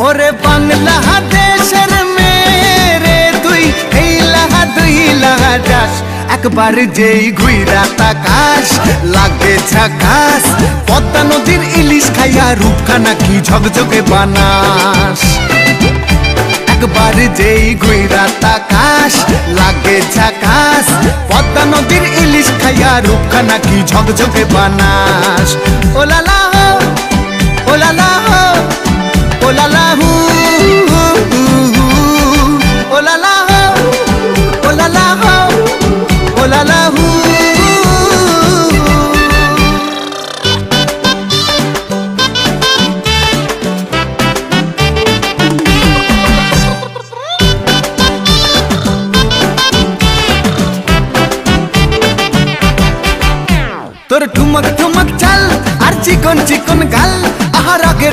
ওরে বাংলাদেশের মেরে তুই দুই লাহা যাস একবার যেই ঘুইরা তাকাস লাগে ঝাকাস পদ্মা নদীর ইলিশ খাইয়া রূপখানা কি ঝকঝকে বানাস একবার যেই ঘুইরা তাকাস লাগে ঝাকাস পদ্মা নদীর ইলিশ খাইয়া রূপখানা কি ঝকঝকে বানাস ওলালা হো ওলালা হো ওলালা হু ওলালা হো ওলালা হো ওলালা হু তোর ঠুমক ঠুমক চাল আর চিকন চিকন গাল